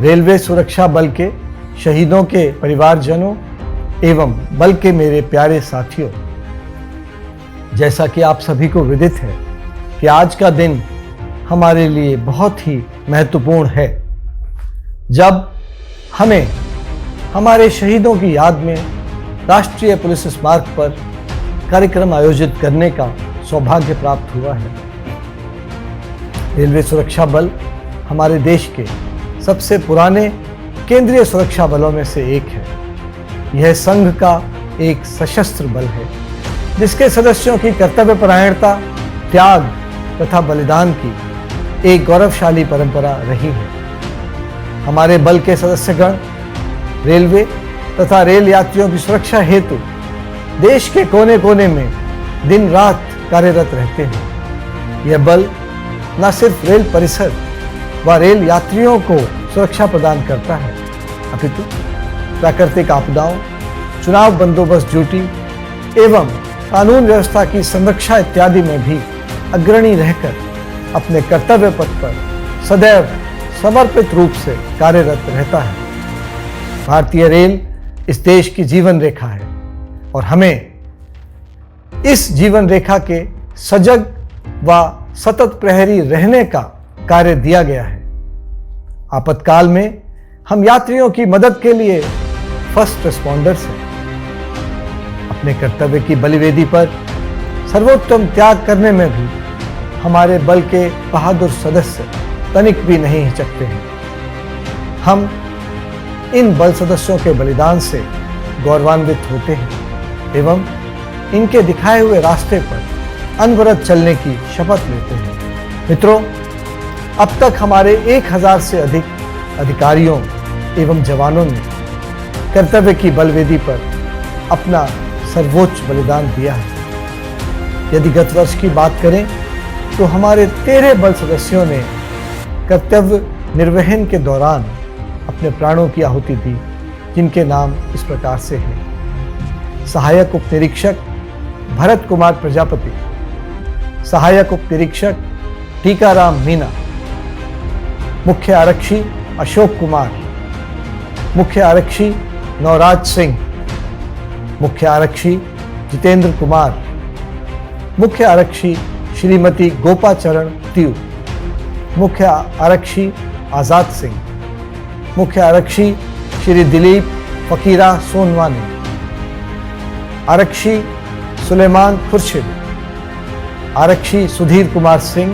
Railway सुरक्षा बल के शहीदों के परिवारजनों एवं बल के मेरे प्यारे साथियों, जैसा कि आप सभी को विदित है कि आज का दिन हमारे लिए बहुत ही महत्वपूर्ण है, जब हमें हमारे शहीदों की याद में राष्ट्रीय पुलिस स्मारक पर कार्यक्रम आयोजित करने का सौभाग्य प्राप्त हुआ है। रेलवे सुरक्षा बल हमारे देश के सबसे पुराने केंद्रीय सुरक्षा बलों में से एक है। यह संघ का एक सशस्त्र बल है, जिसके सदस्यों की कर्तव्यपरायणता, त्याग तथा बलिदान की एक गौरवशाली परंपरा रही है। हमारे बल के सदस्यगण रेलवे तथा रेल यात्रियों की सुरक्षा हेतु देश के कोने कोने में दिन रात कार्यरत रहते हैं। यह बल न सिर्फ रेल परिसर व रेल यात्रियों को सुरक्षा प्रदान करता है, अपितु प्राकृतिक आपदाओं, चुनाव बंदोबस्त ड्यूटी एवं कानून व्यवस्था की संरक्षा इत्यादि में भी अग्रणी रहकर अपने कर्तव्य पथ पर सदैव समर्पित रूप से कार्यरत रहता है। भारतीय रेल इस देश की जीवन रेखा है और हमें इस जीवन रेखा के सजग व सतत प्रहरी रहने का कार्य दिया गया है। आपातकाल में हम यात्रियों की मदद के लिए फर्स्ट रिस्पॉन्डर्स हैं। अपने कर्तव्य की बलिवेदी पर सर्वोत्तम त्याग करने में भी हमारे बल के बहादुर सदस्य तनिक भी नहीं हिचकते हैं। हम इन बल सदस्यों के बलिदान से गौरवान्वित होते हैं एवं इनके दिखाए हुए रास्ते पर अनवरत चलने की शपथ लेते हैं। मित्रों, अब तक हमारे 1000 से अधिक अधिकारियों एवं जवानों ने कर्तव्य की बलवेदी पर अपना सर्वोच्च बलिदान दिया है। यदि गत वर्ष की बात करें तो हमारे 13 बल सदस्यों ने कर्तव्य निर्वहन के दौरान अपने प्राणों की आहुति दी, जिनके नाम इस प्रकार से हैं। सहायक उप निरीक्षक भरत कुमार प्रजापति, सहायक उप निरीक्षक टीकाराम मीना, मुख्य आरक्षी अशोक कुमार, मुख्य आरक्षी नवराज सिंह, मुख्य आरक्षी जितेंद्र कुमार, मुख्य आरक्षी श्रीमती गोपाचरण त्यू, मुख्य आरक्षी आजाद सिंह, मुख्य आरक्षी श्री दिलीप फकीरा सोनवानी, आरक्षी सुलेमान खुर्शिद, आरक्षी सुधीर कुमार सिंह,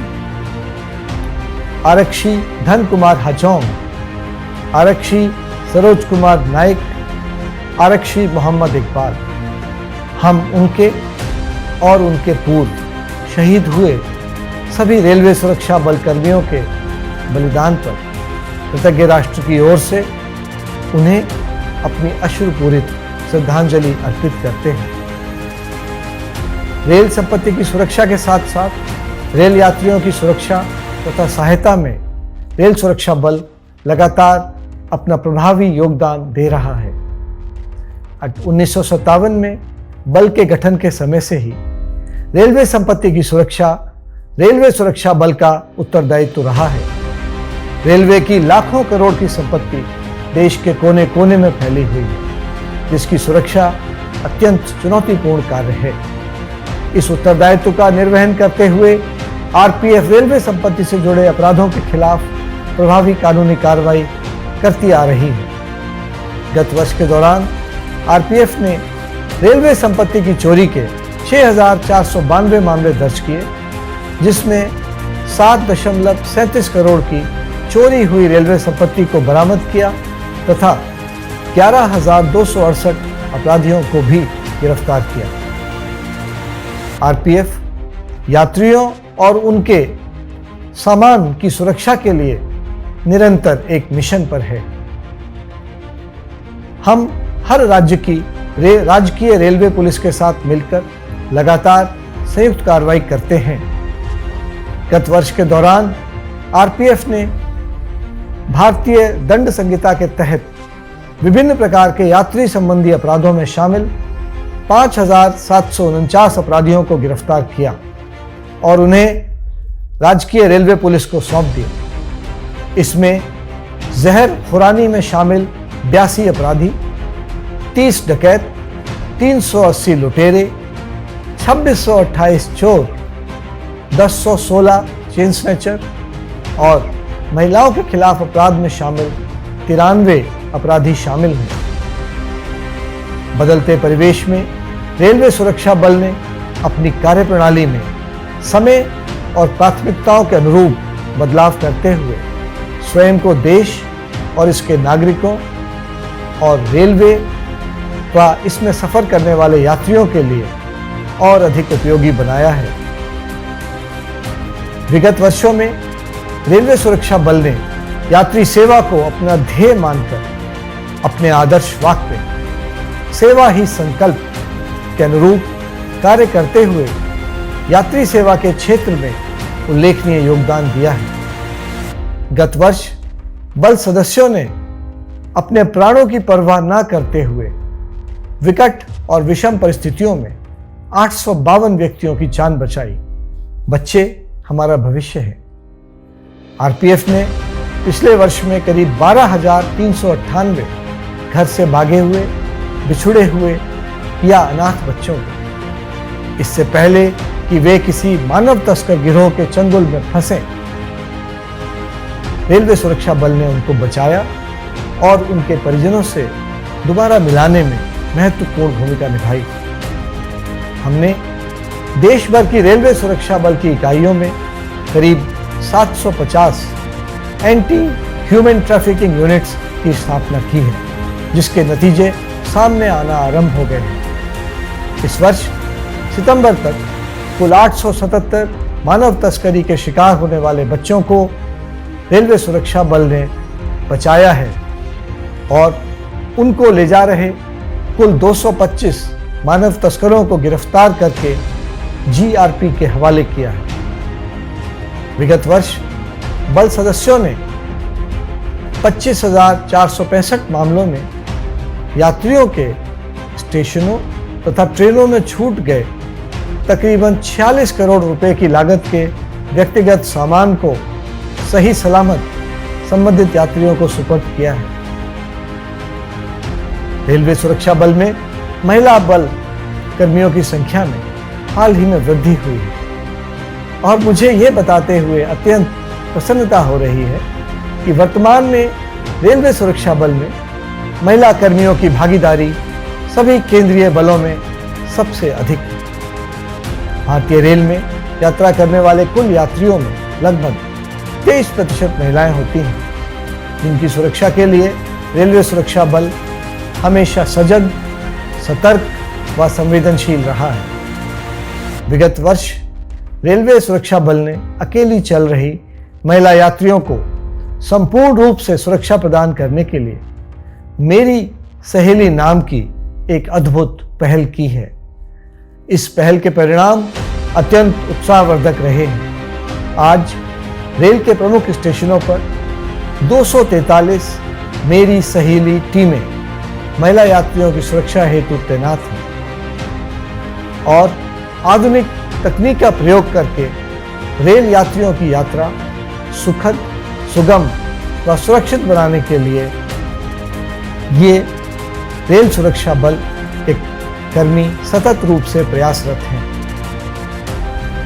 आरक्षी धन कुमार हजौम, आरक्षी सरोज कुमार नाइक, आरक्षी मोहम्मद इकबाल। हम उनके और उनके पूर्व शहीद हुए सभी रेलवे सुरक्षा बल कर्मियों के बलिदान पर कृतज्ञ राष्ट्र की ओर से उन्हें अपनी अश्रुपूरित श्रद्धांजलि अर्पित करते हैं। रेल संपत्ति की सुरक्षा के साथ साथ रेल यात्रियों की सुरक्षा तथा सहायता में रेल सुरक्षा बल लगातार अपना प्रभावी योगदान दे रहा है। 1957 में बल के गठन के समय से ही रेलवे संपत्ति की सुरक्षा रेलवे सुरक्षा बल का उत्तरदायित्व रहा है। रेलवे की लाखों करोड़ की संपत्ति देश के कोने कोने में फैली हुई है, जिसकी सुरक्षा अत्यंत चुनौतीपूर्ण कार्य है। इस उत्तरदायित्व का निर्वहन करते हुए आरपीएफ रेलवे संपत्ति से जुड़े अपराधों के खिलाफ प्रभावी कानूनी कार्रवाई करती आ रही है। गत वर्ष के दौरान आरपीएफ ने रेलवे संपत्ति की चोरी के 6492 मामले दर्ज किए, जिसमें 7.37 करोड़ की चोरी हुई रेलवे संपत्ति को बरामद किया तथा 11,268 अपराधियों को भी गिरफ्तार किया। आरपीएफ यात्रियों और उनके सामान की सुरक्षा के लिए निरंतर एक मिशन पर है। हम हर राज्य की राजकीय रेलवे पुलिस के साथ मिलकर लगातार संयुक्त कार्रवाई करते हैं। गत वर्ष के दौरान आरपीएफ ने भारतीय दंड संहिता के तहत विभिन्न प्रकार के यात्री संबंधी अपराधों में शामिल 5,749 अपराधियों को गिरफ्तार किया और उन्हें राजकीय रेलवे पुलिस को सौंप दिया। इसमें जहर खुरानी में शामिल 82 अपराधी, 30 डकैत, 380 लुटेरे, 2628 चोर, 1016 चेन स्नैचर और महिलाओं के खिलाफ अपराध में शामिल 93 अपराधी शामिल हैं। बदलते परिवेश में रेलवे सुरक्षा बल ने अपनी कार्यप्रणाली में समय और प्राथमिकताओं के अनुरूप बदलाव करते हुए स्वयं को देश और इसके नागरिकों और रेलवे व इसमें सफर करने वाले यात्रियों के लिए और अधिक उपयोगी बनाया है। विगत वर्षों में रेलवे सुरक्षा बल ने यात्री सेवा को अपना ध्येय मानकर अपने आदर्श वाक्य सेवा ही संकल्प के अनुरूप कार्य करते हुए यात्री सेवा के क्षेत्र में उल्लेखनीय योगदान दिया है। गत वर्ष बल सदस्यों ने अपने प्राणों की परवाह न करते हुए विकट और विषम परिस्थितियों में 852 व्यक्तियों की जान बचाई। बच्चे हमारा भविष्य है। आरपीएफ ने पिछले वर्ष में करीब 12,398 घर से भागे हुए, बिछुड़े हुए या अनाथ बच्चों को, इससे पहले कि वे किसी मानव तस्कर गिरोह के चंगुल में फंसे, रेलवे सुरक्षा बल ने उनको बचाया और उनके परिजनों से दोबारा मिलाने में महत्वपूर्ण भूमिका निभाई। हमने देश भर की रेलवे सुरक्षा बल की इकाइयों में करीब 750 एंटी ह्यूमन ट्रैफिकिंग यूनिट्स की स्थापना की है, जिसके नतीजे सामने आना आरंभ हो गए हैं। इस वर्ष सितंबर तक कुल 877 मानव तस्करी के शिकार होने वाले बच्चों को रेलवे सुरक्षा बल ने बचाया है और उनको ले जा रहे कुल 225 मानव तस्करों को गिरफ्तार करके जीआरपी के हवाले किया है। विगत वर्ष बल सदस्यों ने 25,465 मामलों में यात्रियों के स्टेशनों तथा ट्रेनों में छूट गए तकरीबन 46 करोड़ रुपए की लागत के व्यक्तिगत सामान को सही सलामत संबंधित यात्रियों को सुपुर्द किया है। रेलवे सुरक्षा बल में महिला बल कर्मियों की संख्या में हाल ही में वृद्धि हुई है और मुझे ये बताते हुए अत्यंत प्रसन्नता हो रही है कि वर्तमान में रेलवे सुरक्षा बल में महिला कर्मियों की भागीदारी सभी केंद्रीय बलों में सबसे अधिक है। भारतीय रेल में यात्रा करने वाले कुल यात्रियों में लगभग 23% महिलाएं होती हैं, जिनकी सुरक्षा के लिए रेलवे सुरक्षा बल हमेशा सजग, सतर्क व संवेदनशील रहा है। विगत वर्ष रेलवे सुरक्षा बल ने अकेली चल रही महिला यात्रियों को संपूर्ण रूप से सुरक्षा प्रदान करने के लिए मेरी सहेली नाम की एक अद्भुत पहल की है। इस पहल के परिणाम अत्यंत उत्साहवर्धक रहे हैं। आज रेल के प्रमुख स्टेशनों पर 243 मेरी सहेली टीमें महिला यात्रियों की सुरक्षा हेतु तैनात हैं और आधुनिक तकनीक का प्रयोग करके रेल यात्रियों की यात्रा सुखद, सुगम व सुरक्षित बनाने के लिए ये रेल सुरक्षा बल के कर्मी सतत रूप से प्रयासरत हैं।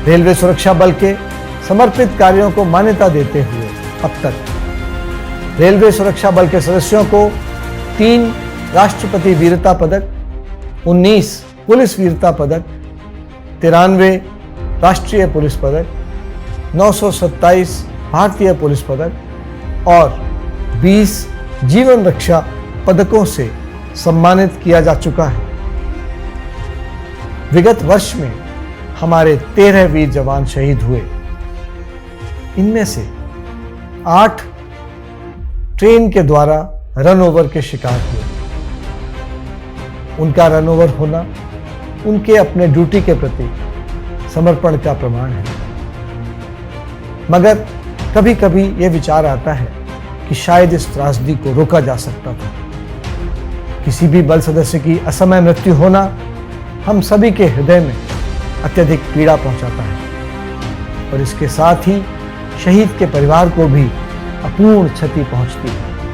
रेलवे सुरक्षा बल के समर्पित कार्यों को मान्यता देते हुए अब तक रेलवे सुरक्षा बल के सदस्यों को 3 राष्ट्रपति वीरता पदक, 19 पुलिस वीरता पदक, 93 राष्ट्रीय पुलिस पदक, 927 भारतीय पुलिस पदक और 20 जीवन रक्षा पदकों से सम्मानित किया जा चुका है। विगत वर्ष में हमारे 13 वीर जवान शहीद हुए। इनमें से 8 ट्रेन के द्वारा रन ओवर के शिकार हुए। उनका रन ओवर होना उनके अपने ड्यूटी के प्रति समर्पण का प्रमाण है। मगर कभी कभी यह विचार आता है कि शायद इस त्रासदी को रोका जा सकता था। किसी भी बल सदस्य की असमय मृत्यु होना हम सभी के हृदय में अत्यधिक पीड़ा पहुंचाता है और इसके साथ ही शहीद के परिवार को भी अपूर्ण क्षति पहुंचती है।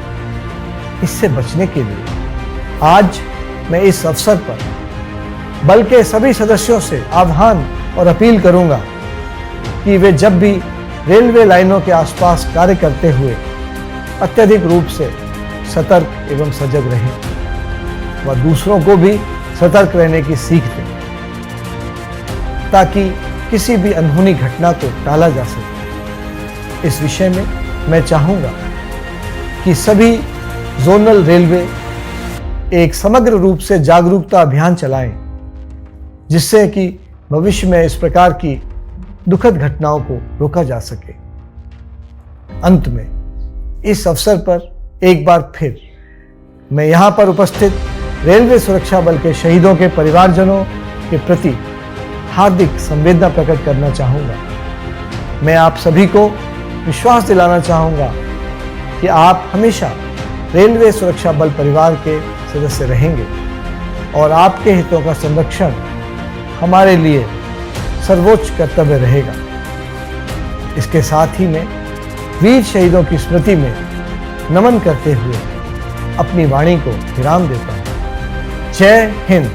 इससे बचने के लिए आज मैं इस अवसर पर बल के सभी सदस्यों से आह्वान और अपील करूंगा कि वे जब भी रेलवे लाइनों के आसपास कार्य करते हुए अत्यधिक रूप से सतर्क एवं सजग रहें व दूसरों को भी सतर्क रहने की सीख दें ताकि किसी भी अनहोनी घटना को टाला जा सके। इस विषय में मैं चाहूँगा कि सभी जोनल रेलवे एक समग्र रूप से जागरूकता अभियान चलाएं जिससे कि भविष्य में इस प्रकार की दुखद घटनाओं को रोका जा सके। अंत में इस अवसर पर एक बार फिर मैं यहाँ पर उपस्थित रेलवे सुरक्षा बल के शहीदों के परिवारजनों के प्रति हार्दिक संवेदना प्रकट करना चाहूँगा। मैं आप सभी को विश्वास दिलाना चाहूँगा कि आप हमेशा रेलवे सुरक्षा बल परिवार के सदस्य रहेंगे और आपके हितों का संरक्षण हमारे लिए सर्वोच्च कर्तव्य रहेगा। इसके साथ ही मैं वीर शहीदों की स्मृति में नमन करते हुए अपनी वाणी को विराम देता हूँ। जय हिंद।